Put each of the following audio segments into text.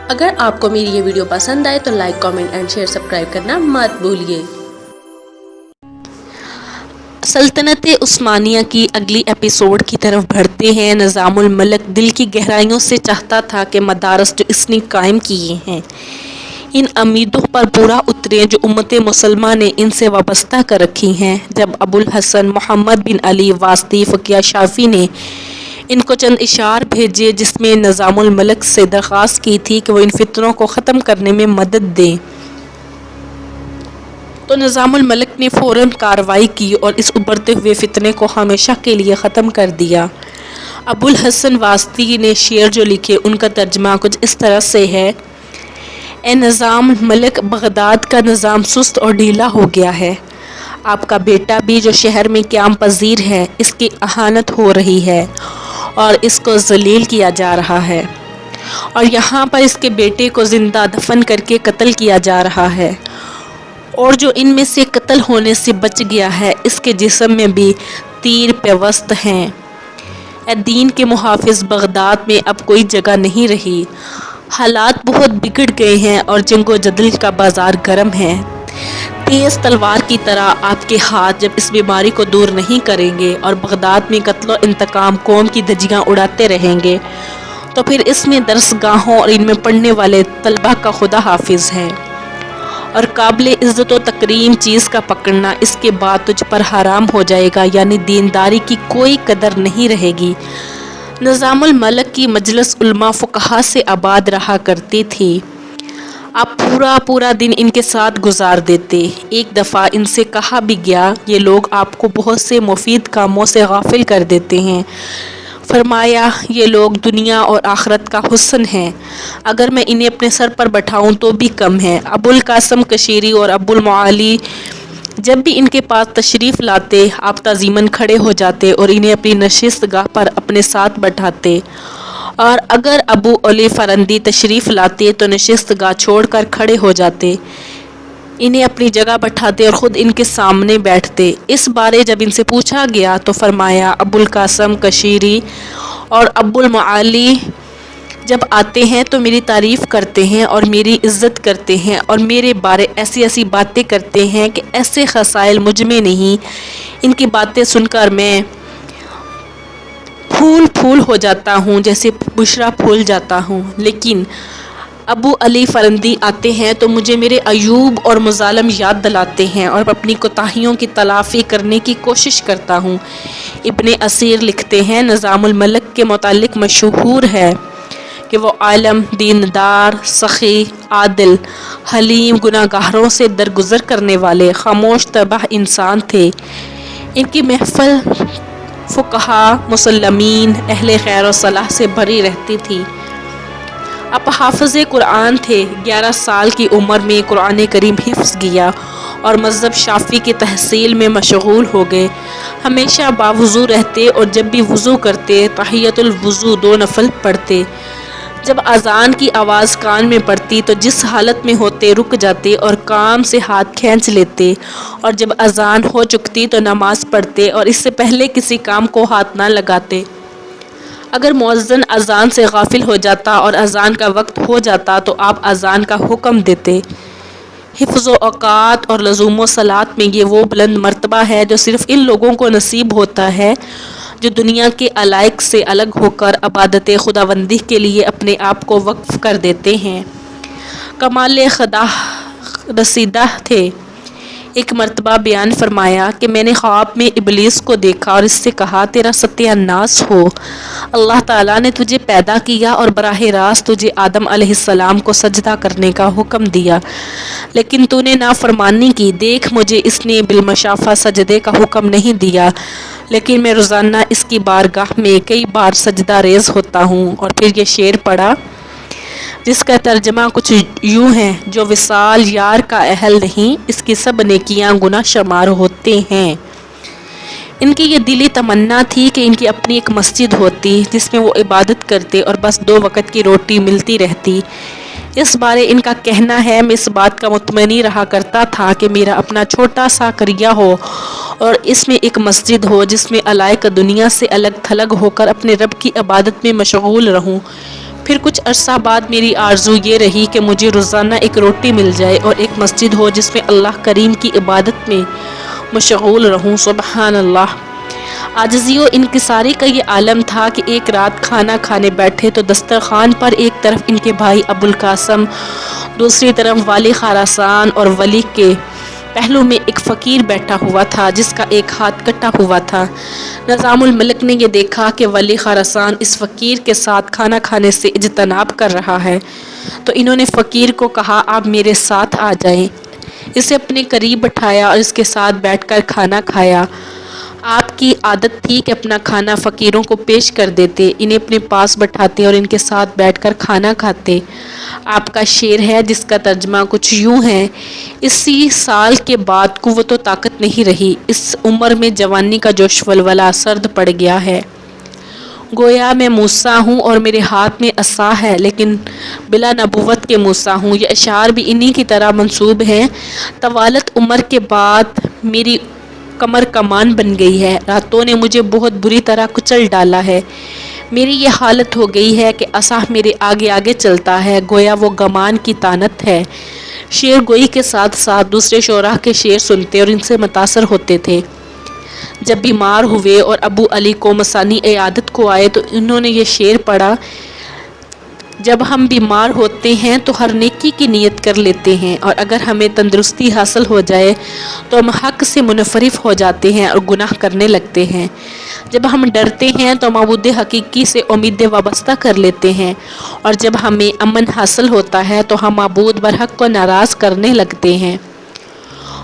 اگر آپ کو میری یہ ویڈیو پسند آئے تو like, comment and share, subscribe کرنا مت بھولیے۔ سلطنت عثمانیہ کی اگلی ایپیسوڈ کی طرف بڑھتے ہیں۔ نظام الملک دل کی گہرائیوں سے چاہتا تھا کہ مدارس جو اس نے قائم کیے ہیں ان امیدوں پر پورا اتریں جو امت مسلمہ نے ان سے وابستہ کر رکھی ہیں۔ جب ابو الحسن محمد بن علی واسطی فقیہ شافعی نے ان کو چند اشعار بھیجے جس میں نظام الملک سے درخواست کی تھی کہ وہ ان فتنوں کو ختم کرنے میں مدد دیں، تو نظام الملک نے فوراً کارروائی کی اور اس ابھرتے ہوئے فتنے کو ہمیشہ کے لیے ختم کر دیا۔ ابو الحسن واسطی نے شعر جو لکھے ان کا ترجمہ کچھ اس طرح سے ہے: اے نظام الملک، بغداد کا نظام سست اور ڈھیلا ہو گیا ہے۔ آپ کا بیٹا بھی جو شہر میں قیام پذیر ہے، اس کی اہانت ہو رہی ہے اور اس کو ذلیل کیا جا رہا ہے، اور یہاں پر اس کے بیٹے کو زندہ دفن کر کے قتل کیا جا رہا ہے، اور جو ان میں سے قتل ہونے سے بچ گیا ہے اس کے جسم میں بھی تیر پیوست ہیں۔ اے دین کے محافظ، بغداد میں اب کوئی جگہ نہیں رہی، حالات بہت بگڑ گئے ہیں اور جنگ و جدل کا بازار گرم ہے۔ تیز تلوار کی طرح آپ کے ہاتھ جب اس بیماری کو دور نہیں کریں گے اور بغداد میں قتل و انتقام قوم کی دھجیاں اڑاتے رہیں گے، تو پھر اس میں درس گاہوں اور ان میں پڑھنے والے طلبہ کا خدا حافظ ہے، اور قابل عزت و تکریم چیز کا پکڑنا اس کے بعد تجھ پر حرام ہو جائے گا، یعنی دینداری کی کوئی قدر نہیں رہے گی۔ نظام الملک کی مجلس علماء فقہا سے آباد رہا کرتی تھی۔ آپ پورا دن ان کے ساتھ گزار دیتے۔ ایک دفعہ ان سے کہا بھی گیا، یہ لوگ آپ کو بہت سے مفید کاموں سے غافل کر دیتے ہیں۔ فرمایا، یہ لوگ دنیا اور آخرت کا حسن ہیں، اگر میں انہیں اپنے سر پر بٹھاؤں تو بھی کم ہے۔ ابو القاسم کشیری اور ابو المعالی جب بھی ان کے پاس تشریف لاتے، آپ تعظیماً کھڑے ہو جاتے اور انہیں اپنی نشست گاہ پر اپنے ساتھ بٹھاتے، اور اگر ابو علی فرندی تشریف لاتے تو نشست گاہ چھوڑ کر کھڑے ہو جاتے، انہیں اپنی جگہ بٹھاتے اور خود ان کے سامنے بیٹھتے۔ اس بارے جب ان سے پوچھا گیا تو فرمایا، ابو القاسم کشیری اور ابو المعالی جب آتے ہیں تو میری تعریف کرتے ہیں اور میری عزت کرتے ہیں اور میرے بارے ایسی باتیں کرتے ہیں کہ ایسے خصائل مجھ میں نہیں۔ ان کی باتیں سن کر میں پھول ہو جاتا ہوں، جیسے بشرا پھول جاتا ہوں، لیکن ابو علی فرندی آتے ہیں تو مجھے میرے عیوب اور مظالم یاد دلاتے ہیں اور اپنی کوتاہیوں کی تلافی کرنے کی کوشش کرتا ہوں۔ ابن اسیر لکھتے ہیں، نظام الملک کے متعلق مشہور ہے کہ وہ عالم، دیندار، سخی، عادل، حلیم، گناہگاروں سے درگزر کرنے والے خاموش طبع انسان تھے۔ ان کی محفل فقہا، مسلمین، اہل خیر و صلاح سے بھری رہتی تھی۔ آپ حافظ قرآن تھے۔ 11 سال کی عمر میں قرآن کریم حفظ کیا اور مذہب شافعی کی تحصیل میں مشغول ہو گئے۔ ہمیشہ باوضو رہتے اور جب بھی وضو کرتے تحیۃ الوضو 2 نفل پڑھتے۔ جب اذان کی آواز کان میں پڑتی تو جس حالت میں ہوتے رک جاتے اور کام سے ہاتھ کھینچ لیتے، اور جب اذان ہو چکتی تو نماز پڑھتے اور اس سے پہلے کسی کام کو ہاتھ نہ لگاتے۔ اگر مؤذن اذان سے غافل ہو جاتا اور اذان کا وقت ہو جاتا تو آپ اذان کا حکم دیتے۔ حفظ و اوقات اور لزوم و صلاۃ میں یہ وہ بلند مرتبہ ہے جو صرف ان لوگوں کو نصیب ہوتا ہے جو دنیا کے علائق سے الگ ہو کر عبادت خداوندی کے لیے اپنے آپ کو وقف کر دیتے ہیں۔ کمال خدا رسیدہ تھے۔ ایک مرتبہ بیان فرمایا کہ میں نے خواب میں ابلیس کو دیکھا اور اس سے کہا، تیرا ستیہ ناس ہو، اللہ تعالیٰ نے تجھے پیدا کیا اور براہ راست تجھے آدم علیہ السلام کو سجدہ کرنے کا حکم دیا، لیکن تو نے نافرمانی کی۔ دیکھ، مجھے اس نے بالمشافہ سجدے کا حکم نہیں دیا، لیکن میں روزانہ اس کی بارگاہ میں کئی بار سجدہ ریز ہوتا ہوں۔ اور پھر یہ شعر پڑھا جس کا ترجمہ کچھ یوں ہے، جو وصال یار کا اہل نہیں، اس کی سب نیکیاں گناہ شمار ہوتے ہیں۔ ان کی یہ دلی تمنا تھی کہ ان کی اپنی ایک مسجد ہوتی جس میں وہ عبادت کرتے اور بس 2 وقت کی روٹی ملتی رہتی۔ اس بارے ان کا کہنا ہے، میں اس بات کا مطمئن رہا کرتا تھا کہ میرا اپنا چھوٹا سا قریہ ہو اور اس میں ایک مسجد ہو جس میں علائق دنیا سے الگ تھلگ ہو کر اپنے رب کی عبادت میں مشغول رہوں۔ پھر کچھ عرصہ بعد میری آرزو یہ رہی کہ مجھے روزانہ ایک روٹی مل جائے اور ایک مسجد ہو جس میں اللہ کریم کی عبادت میں مشغول رہوں۔ سبحان اللہ۔ عاجزی و انکساری کا یہ عالم تھا کہ ایک رات کھانا کھانے بیٹھے تو دسترخوان پر ایک طرف ان کے بھائی ابو القاسم، دوسری طرف والی خراسان اور ولی کے پہلو میں ایک فقیر بیٹھا ہوا تھا جس کا ایک ہاتھ کٹا ہوا تھا۔ نظام الملک نے یہ دیکھا کہ ولی خراسان اس فقیر کے ساتھ کھانا کھانے سے اجتناب کر رہا ہے تو انہوں نے فقیر کو کہا، آپ میرے ساتھ آ جائیں۔ اسے اپنے قریب بٹھایا اور اس کے ساتھ بیٹھ کر کھانا کھایا۔ آپ کی عادت تھی کہ اپنا کھانا فقیروں کو پیش کر دیتے، انہیں اپنے پاس بٹھاتے اور ان کے ساتھ بیٹھ کر کھانا کھاتے۔ آپ کا شعر ہے جس کا ترجمہ کچھ یوں ہے: اسی سال کے بعد قوت و طاقت نہیں رہی، اس عمر میں جوانی کا جوش ولولہ سرد پڑ گیا ہے۔ گویا میں موسیٰ ہوں اور میرے ہاتھ میں عصا ہے، لیکن بلا نبوت کے موسیٰ ہوں۔ یہ اشعار بھی انہی کی طرح منسوب ہیں۔ طوالت عمر کے بعد میری کمر کمان بن گئی ہے، راتوں نے مجھے بہت بری طرح کچل ڈالا ہے۔ میری یہ حالت ہو گئی ہے کہ عصا میرے آگے آگے چلتا ہے، گویا وہ گمان کی طعنت ہے۔ شعر گوئی کے ساتھ ساتھ دوسرے شعراء کے شعر سنتے اور ان سے متاثر ہوتے تھے۔ جب بیمار ہوئے اور ابو علی کو مثانی عیادت کو آئے تو انہوں نے یہ شعر پڑھا: جب ہم بیمار ہوتے ہیں تو ہر نیکی کی نیت کر لیتے ہیں، اور اگر ہمیں تندرستی حاصل ہو جائے تو ہم حق سے منفرف ہو جاتے ہیں اور گناہ کرنے لگتے ہیں۔ جب ہم ڈرتے ہیں تو معبود حقیقی سے امیدیں وابستہ کر لیتے ہیں، اور جب ہمیں امن حاصل ہوتا ہے تو ہم معبود برحق کو ناراض کرنے لگتے ہیں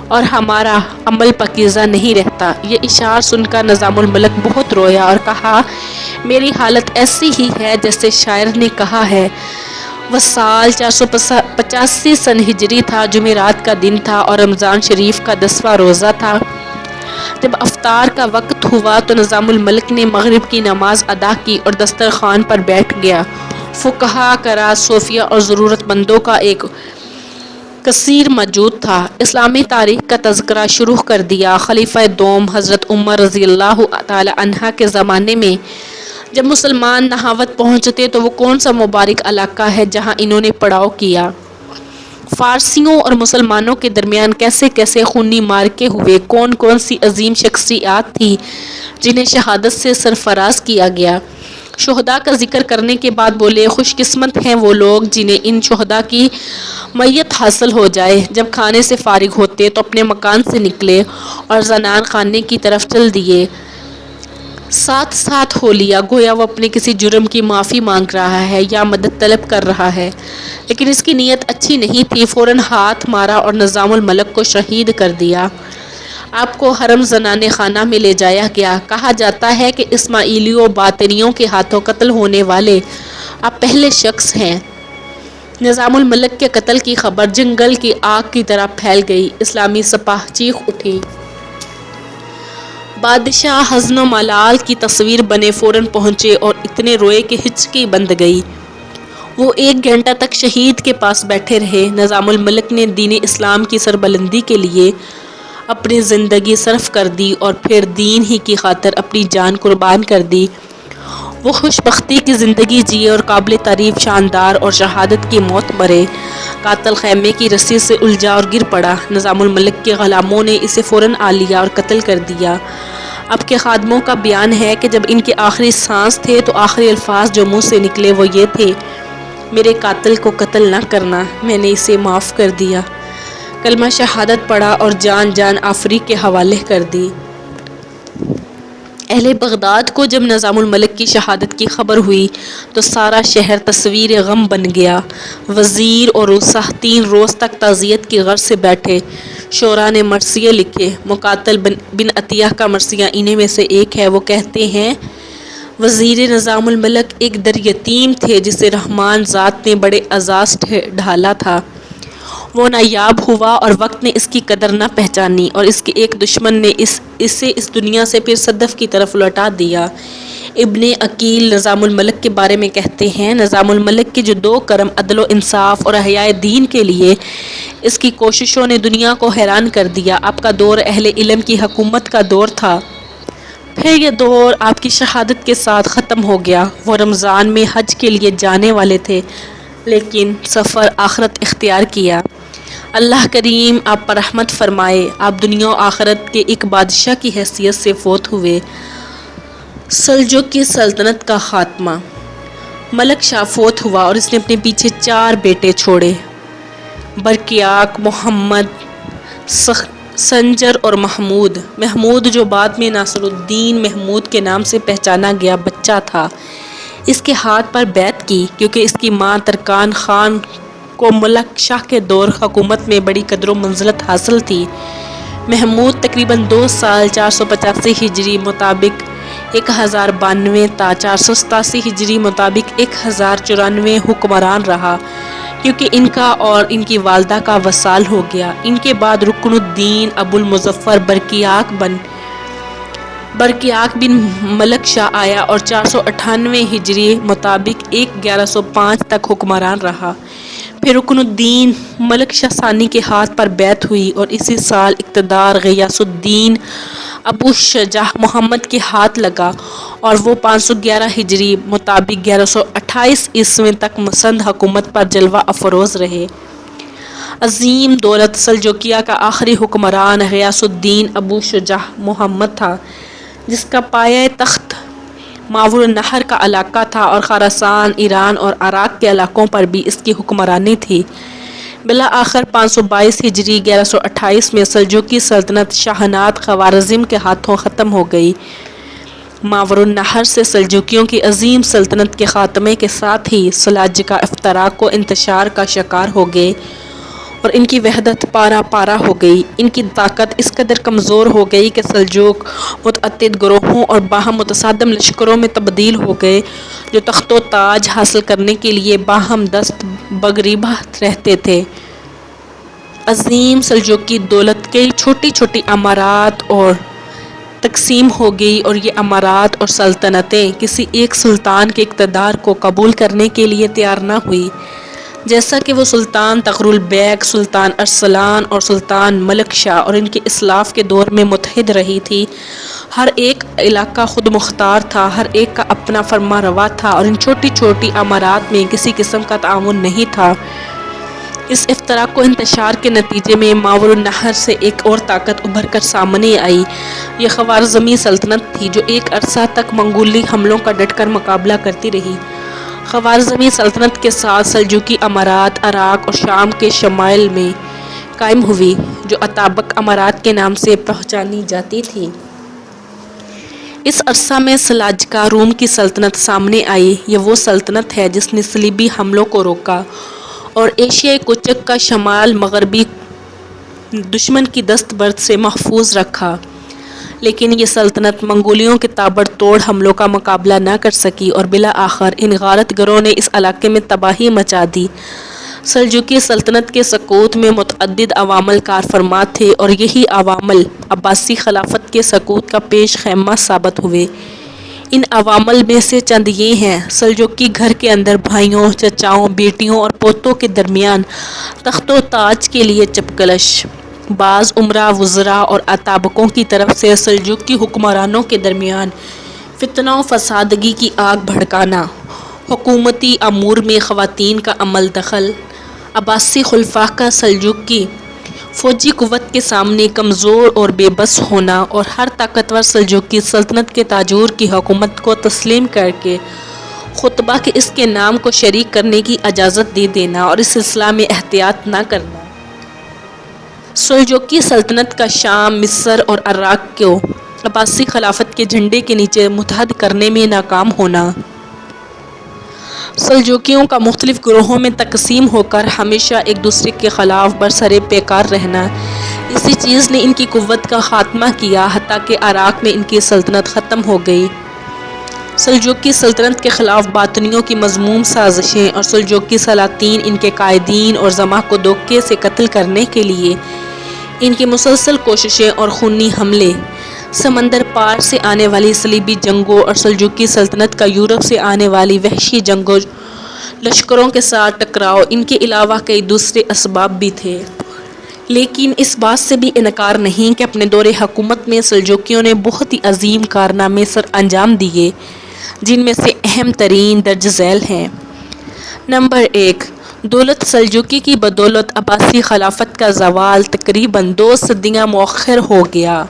اور ہمارا عمل پاکیزہ نہیں رہتا۔ یہ اشعار سن کر نظام الملک بہت رویا اور کہا، میری حالت ایسی ہی ہے جیسے شاعر نے کہا ہے۔ وہ سال 485 سن ہجری تھا، جمعرات کا دن تھا اور رمضان شریف کا 10واں روزہ تھا۔ جب افطار کا وقت ہوا تو نظام الملک نے مغرب کی نماز ادا کی اور دسترخوان پر بیٹھ گیا۔ فقہا، قراء، صوفیہ اور ضرورت مندوں کا ایک کثیر موجود تھا۔ اسلامی تاریخ کا تذکرہ شروع کر دیا۔ خلیفہ دوم حضرت عمر رضی اللہ تعالی عنہ کے زمانے میں جب مسلمان نہاوت پہنچتے تو وہ کون سا مبارک علاقہ ہے جہاں انہوں نے پڑاؤ کیا؟ فارسیوں اور مسلمانوں کے درمیان کیسے کیسے خونی مارکے ہوئے، کون کون سی عظیم شخصیات تھی جنہیں شہادت سے سرفراز کیا گیا؟ شہداء کا ذکر کرنے کے بعد بولے، خوش قسمت ہیں وہ لوگ جنہیں ان شہداء کی میت حاصل ہو جائے۔ جب کھانے سے فارغ ہوتے تو اپنے مکان سے نکلے اور زنان خانے کی طرف چل دیے، ساتھ ساتھ ہو لیا، گویا وہ اپنے کسی جرم کی معافی مانگ رہا ہے یا مدد طلب کر رہا ہے، لیکن اس کی نیت اچھی نہیں تھی۔ فوراً ہاتھ مارا اور نظام الملک کو شہید کر دیا۔ آپ کو حرم زنان خانہ میں لے جایا گیا۔ کہا جاتا ہے کہ اسماعیلیوں باطنیوں کے ہاتھوں قتل ہونے والے آپ پہلے شخص ہیں۔ نظام الملک کے قتل کی خبر جنگل کی آگ کی طرح پھیل گئی۔ اسلامی سپاہ چیخ اٹھی۔ بادشاہ حزن و ملال کی تصویر بنے فوراً پہنچے اور اتنے روئے کہ ہچکی بند گئی۔ وہ 1 گھنٹہ تک شہید کے پاس بیٹھے رہے۔ نظام الملک نے دین اسلام کی سربلندی کے لیے اپنی زندگی صرف کر دی اور پھر دین ہی کی خاطر اپنی جان قربان کر دی۔ وہ خوش بختی کی زندگی جیے اور قابل تعریف شاندار اور شہادت کی موت مرے۔ قاتل خیمے کی رسی سے الجھا اور گر پڑا۔ نظام الملک کے غلاموں نے اسے فوراً آ لیا اور قتل کر دیا۔ اب کے خادموں کا بیان ہے کہ جب ان کے آخری سانس تھے تو آخری الفاظ جو منہ سے نکلے وہ یہ تھے، میرے قاتل کو قتل نہ کرنا، میں نے اسے معاف کر دیا۔ کلمہ شہادت پڑھا اور جان آفری کے حوالے کر دی۔ اہل بغداد کو جب نظام الملک کی شہادت کی خبر ہوئی تو سارا شہر تصویر غم بن گیا۔ وزیر اور روسہ 3 روز تک تعزیت کی غرض سے بیٹھے۔ شعراء نے مرثیے لکھے۔ مقاتل بن عطیہ کا مرثیہ انہیں میں سے ایک ہے۔ وہ کہتے ہیں، وزیر نظام الملک ایک در یتیم تھے جسے رحمان ذات نے بڑے اعزاز ڈھالا تھا۔ وہ نایاب ہوا اور وقت نے اس کی قدر نہ پہچانی اور اس کے ایک دشمن نے اسے اس دنیا سے پھر صدف کی طرف لوٹا دیا۔ ابن عقیل نظام الملک کے بارے میں کہتے ہیں، نظام الملک کے جو 2 کرم عدل و انصاف اور احیاء دین کے لیے اس کی کوششوں نے دنیا کو حیران کر دیا۔ آپ کا دور اہل علم کی حکومت کا دور تھا۔ پھر یہ دور آپ کی شہادت کے ساتھ ختم ہو گیا۔ وہ رمضان میں حج کے لیے جانے والے تھے لیکن سفر آخرت اختیار کیا۔ اللہ کریم آپ پر رحمت فرمائے، آپ دنیا و آخرت کے ایک بادشاہ کی حیثیت سے فوت ہوئے۔ سلجوقی سلطنت کا خاتمہ۔ ملک شاہ فوت ہوا اور اس نے اپنے پیچھے 4 بیٹے چھوڑے: برکیاک، محمد، سنجر اور محمود۔ محمود جو بعد میں ناصر الدین محمود کے نام سے پہچانا گیا بچہ تھا، اس کے ہاتھ پر بیعت کی کیونکہ اس کی ماں ترکان خان کو ملک شاہ کے دور حکومت میں بڑی قدر و منزلت حاصل تھی۔ محمود تقریباً 2 سال 485 ہجری مطابق 1092 تا 487 ہجری مطابق 1094 حکمران رہا کیونکہ ان کا اور ان کی والدہ کا وصال ہو گیا۔ ان کے بعد رکن الدین ابو المظفر برکیاک بن ملک شاہ آیا اور 498 ہجری مطابق 1105 تک حکمران رہا۔ پھر رکن الدین ملک شاہ ثانی کے ہاتھ پر بیعت ہوئی اور اسی سال اقتدار غیاث الدین ابو شجاع محمد کے ہاتھ لگا اور وہ 511 ہجری مطابق 1128 عیسوی تک مسند حکومت پر جلوہ افروز رہے۔ عظیم دولت سلجوقیہ کا آخری حکمران غیاث الدین ابو شجاع محمد تھا، جس کا پایہ تخت ماور النہر کا علاقہ تھا اور خراسان، ایران اور عراق کے علاقوں پر بھی اس کی حکمرانی تھی۔ بالآخر 522 ہجری 1128 میں سلجوقی سلطنت شاہناد خوارزم کے ہاتھوں ختم ہو گئی۔ ماور النہر سے سلجوقیوں کی عظیم سلطنت کے خاتمے کے ساتھ ہی سلاجقہ افتراق و انتشار کا شکار ہو گئے اور ان کی وحدت پارہ پارہ ہو گئی۔ ان کی طاقت اس قدر کمزور ہو گئی کہ سلجوق متعدد گروہوں اور باہم متصادم لشکروں میں تبدیل ہو گئے جو تخت و تاج حاصل کرنے کے لیے باہم دست بگریبہ رہتے تھے۔ عظیم سلجوقی دولت کئی چھوٹی چھوٹی امارات اور تقسیم ہو گئی اور یہ امارات اور سلطنتیں کسی ایک سلطان کے اقتدار کو قبول کرنے کے لیے تیار نہ ہوئی، جیسا کہ وہ سلطان تغر بیگ، سلطان ارسلان اور سلطان ملک شاہ اور ان کے اسلاف کے دور میں متحد رہی تھی۔ ہر ایک علاقہ خود مختار تھا، ہر ایک کا اپنا فرما روا تھا اور ان چھوٹی چھوٹی امارات میں کسی قسم کا تعاون نہیں تھا۔ اس افتراق و انتشار کے نتیجے میں ماور النہر سے ایک اور طاقت ابھر کر سامنے آئی۔ یہ خوارزمی سلطنت تھی جو ایک عرصہ تک منگولی حملوں کا ڈٹ کر مقابلہ کرتی رہی۔ خوارزمی سلطنت کے ساتھ سلجوقی امارات عراق اور شام کے شمال میں قائم ہوئی جو اتابک امارات کے نام سے پہچانی جاتی تھی۔ اس عرصہ میں سلاجقہ روم کی سلطنت سامنے آئی۔ یہ وہ سلطنت ہے جس نے صلیبی حملوں کو روکا اور ایشیائے کوچک کا شمال مغربی دشمن کی دست برد سے محفوظ رکھا، لیکن یہ سلطنت منگولیوں کے تابڑ توڑ حملوں کا مقابلہ نہ کر سکی اور بالآخر ان غارت گروں نے اس علاقے میں تباہی مچا دی۔ سلجوقی سلطنت کے سقوط میں متعدد عوامل کار فرما تھے اور یہی عوامل عباسی خلافت کے سقوط کا پیش خیمہ ثابت ہوئے۔ ان عوامل میں سے چند یہ ہیں: سلجوقی گھر کے اندر بھائیوں، چچاؤں، بیٹیوں اور پوتوں کے درمیان تخت و تاج کے لیے چپکلش، بعض امراء، وزراء اور اتابکوں کی طرف سے سلجوقی حکمرانوں کے درمیان فتنہ و فسادگی کی آگ بھڑکانا، حکومتی امور میں خواتین کا عمل دخل، عباسی خلفاء کا سلجوقی فوجی قوت کے سامنے کمزور اور بے بس ہونا اور ہر طاقتور سلجوقی سلطنت کے تاجور کی حکومت کو تسلیم کر کے خطبہ کے اس کے نام کو شریک کرنے کی اجازت دے دینا اور اس سلسلہ میں احتیاط نہ کرنا۔ سلجوقی سلطنت کا شام، مصر اور عراق کو عباسی خلافت کے جھنڈے کے نیچے متحد کرنے میں ناکام ہونا، سلجوقیوں کا مختلف گروہوں میں تقسیم ہو کر ہمیشہ ایک دوسرے کے خلاف برسر پیکار رہنا، اسی چیز نے ان کی قوت کا خاتمہ کیا حتیٰ کہ عراق میں ان کی سلطنت ختم ہو گئی۔ سلجوقی سلطنت کے خلاف باطنیوں کی مذموم سازشیں اور سلجوقی سلاطین ان کے قائدین اور زماں کو دھوکے سے قتل کرنے کے لیے ان کی مسلسل کوششیں اور خونی حملے، سمندر پار سے آنے والی صلیبی جنگوں اور سلجوقی سلطنت کا یورپ سے آنے والی وحشی جنگوں، لشکروں کے ساتھ ٹکراؤ، ان کے علاوہ کئی دوسرے اسباب بھی تھے۔ لیکن اس بات سے بھی انکار نہیں کہ اپنے دور حکومت میں سلجوکیوں نے بہت ہی عظیم کارنامے سر انجام دیے، جن میں سے اہم ترین درج ذیل ہیں۔ نمبر 1، دولت سلجوکی کی بدولت عباسی خلافت کا زوال تقریباً 2 صدیاں مؤخر ہو گیا۔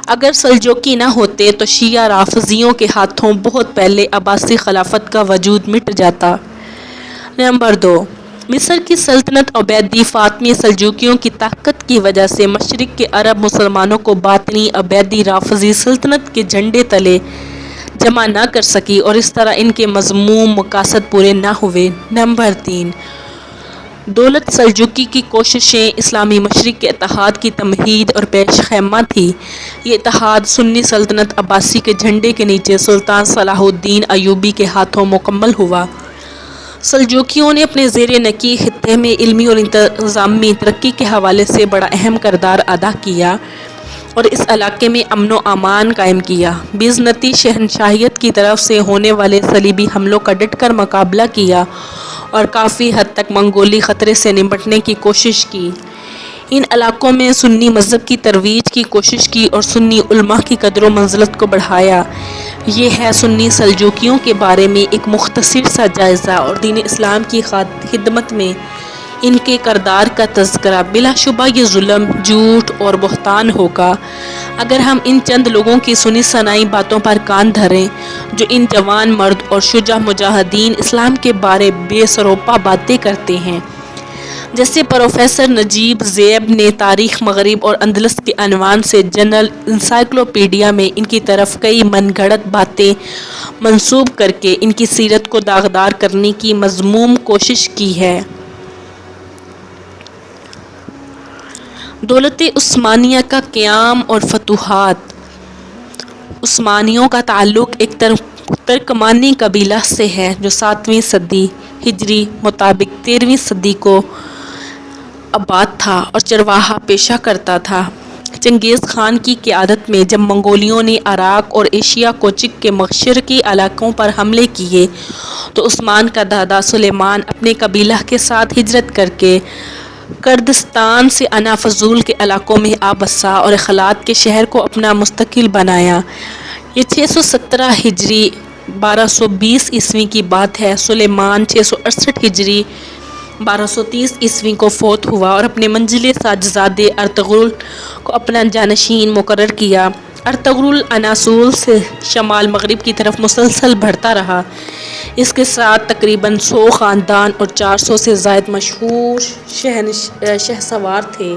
اگر سلجوکی نہ ہوتے تو شیعہ رافضیوں کے ہاتھوں بہت پہلے عباسی خلافت کا وجود مٹ جاتا۔ نمبر 2، مصر کی سلطنت عبیدی فاطمی سلجوکیوں کی طاقت کی وجہ سے مشرق کے عرب مسلمانوں کو باطنی عبیدی رافضی سلطنت کے جھنڈے تلے جمع نہ کر سکی اور اس طرح ان کے مذموم مقاصد پورے نہ ہوئے۔ نمبر 3، دولت سلجوکی کی کوششیں اسلامی مشرق کے اتحاد کی تمہید اور پیش خیمہ تھی۔ یہ اتحاد سنی سلطنت عباسی کے جھنڈے کے نیچے سلطان صلاح الدین ایوبی کے ہاتھوں مکمل ہوا۔ سلجوکیوں نے اپنے زیر نگی خطے میں علمی اور انتظامی ترقی کے حوالے سے بڑا اہم کردار ادا کیا اور اس علاقے میں امن و امان قائم کیا۔ بیزنطی شہنشاہیت کی طرف سے ہونے والے صلیبی حملوں کا ڈٹ کر مقابلہ کیا اور کافی حد تک منگولی خطرے سے نمٹنے کی کوشش کی۔ ان علاقوں میں سنی مذہب کی ترویج کی کوشش کی اور سنی علماء کی قدر و منزلت کو بڑھایا۔ یہ ہے سنی سلجوکیوں کے بارے میں ایک مختصر سا جائزہ اور دین اسلام کی خدمت میں ان کے کردار کا تذکرہ۔ بلا شبہ یہ ظلم، جھوٹ اور بہتان ہوگا اگر ہم ان چند لوگوں کی سنی سنائی باتوں پر کان دھریں جو ان جوان مرد اور شجاع مجاہدین اسلام کے بارے بے سروپا باتیں کرتے ہیں۔ جیسے پروفیسر نجیب زیب نے تاریخ مغرب اور اندلس کے عنوان سے جنرل انسائکلوپیڈیا میں ان کی طرف کئی من گھڑت باتیں منسوب کر کے ان کی سیرت کو داغدار کرنے کی مذموم کوشش کی ہے۔ دولت عثمانیہ کا قیام اور فتوحات۔ عثمانیوں کا تعلق ایک ترکمانی قبیلہ سے ہے جو 7ویں صدی ہجری مطابق 13ویں صدی کو آباد تھا اور چرواہا پیشہ کرتا تھا۔ چنگیز خان کی قیادت میں جب منگولیوں نے عراق اور ایشیا کوچک کے مشرقی علاقوں پر حملے کیے تو عثمان کا دادا سلیمان اپنے قبیلہ کے ساتھ ہجرت کر کے کردستان سے انا فضول کے علاقوں میں آ بسا اور اخلات کے شہر کو اپنا مستقل بنایا۔ یہ 617 ہجری 1220 عیسوی کی بات ہے۔ سلیمان 668 ہجری 1230 عیسوی کو فوت ہوا اور اپنے منجلے ساجزادے ارطغرل کو اپنا جانشین مقرر کیا۔ ارطغرل اناضول سے شمال مغرب کی طرف مسلسل بڑھتا رہا۔ اس کے ساتھ تقریباً 100 خاندان اور 400 سے زائد مشہور شہسوار تھے۔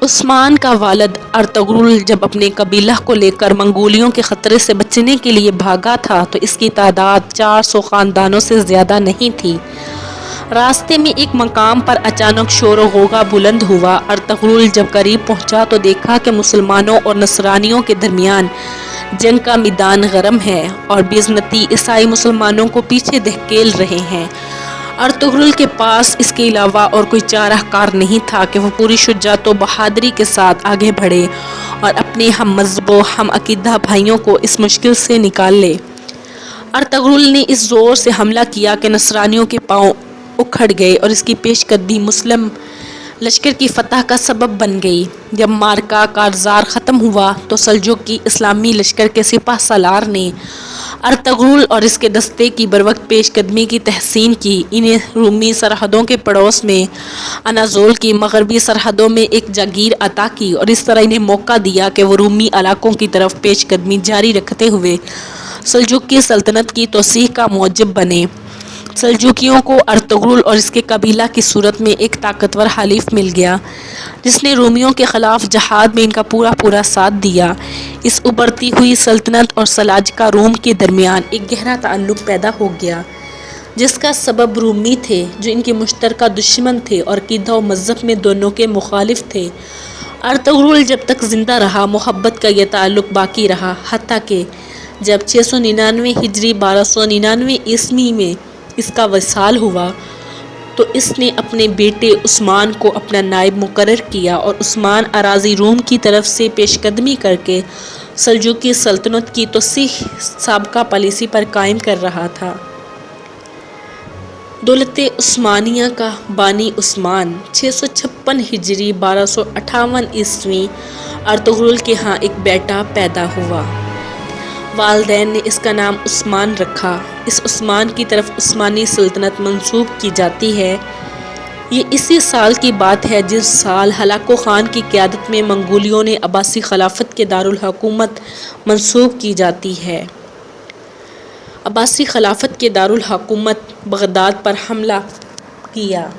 عثمان کا والد ارطغرل جب اپنے قبیلہ کو لے کر منگولیوں کے خطرے سے بچنے کے لیے بھاگا تھا تو اس کی تعداد 400 خاندانوں سے زیادہ نہیں تھی۔ راستے میں ایک مقام پر اچانک شور و غوغا بلند ہوا۔ ارطغرل جب قریب پہنچا تو دیکھا کہ مسلمانوں اور نصرانیوں کے درمیان جنگ کا میدان گرم ہے اور بیزنطی عیسائی مسلمانوں کو پیچھے دھکیل رہے ہیں۔ ارطغرل کے پاس اس کے علاوہ اور کوئی چارہ کار نہیں تھا کہ وہ پوری شجاعت و بہادری کے ساتھ آگے بڑھے اور اپنے ہم مذہب و ہم عقیدہ بھائیوں کو اس مشکل سے نکال لے۔ ارطغرل نے اس زور سے حملہ کیا کہ نصرانیوں کے پاؤں اکھڑ گئے اور اس کی پیش قدمی مسلم لشکر کی فتح کا سبب بن گئی۔ جب معرکہ کارزار ختم ہوا تو سلجوقی اسلامی لشکر کے سپہ سالار نے ارطغرل اور اس کے دستے کی بروقت پیش قدمی کی تحسین کی۔ انہیں رومی سرحدوں کے پڑوس میں اناضول کی مغربی سرحدوں میں ایک جاگیر عطا کی اور اس طرح انہیں موقع دیا کہ وہ رومی علاقوں کی طرف پیش قدمی جاری رکھتے ہوئے سلجوقی سلطنت کی توسیع کا موجب بنے۔ سلجوکیوں کو ارطغرل اور اس کے قبیلہ کی صورت میں ایک طاقتور حلیف مل گیا جس نے رومیوں کے خلاف جہاد میں ان کا پورا ساتھ دیا۔ اس ابھرتی ہوئی سلطنت اور سلاجقہ روم کے درمیان ایک گہرا تعلق پیدا ہو گیا جس کا سبب رومی تھے جو ان کے مشترکہ دشمن تھے اور عقیدہ و مذہب میں دونوں کے مخالف تھے۔ ارطغرل جب تک زندہ رہا محبت کا یہ تعلق باقی رہا، حتیٰ کہ جب 699 ہجری 1299 عیسوی میں اس کا وصال ہوا تو اس نے اپنے بیٹے عثمان کو اپنا نائب مقرر کیا اور عثمان اراضی روم کی طرف سے پیش قدمی کر کے سلجوقی سلطنت کی توسیع سابقہ پالیسی پر قائم کر رہا تھا۔ دولت عثمانیہ کا بانی عثمان 656 ہجری 1258 عیسوی ارطغرل کے ہاں ایک بیٹا پیدا ہوا۔ والدین نے اس کا نام عثمان رکھا۔ اس عثمان کی طرف عثمانی سلطنت منسوب کی جاتی ہے۔ یہ اسی سال کی بات ہے جس سال ہلاکو خان کی قیادت میں منگولیوں نے عباسی خلافت کے دارالحکومت منسوب کی جاتی ہے۔ عباسی خلافت کے دارالحکومت بغداد پر حملہ کیا۔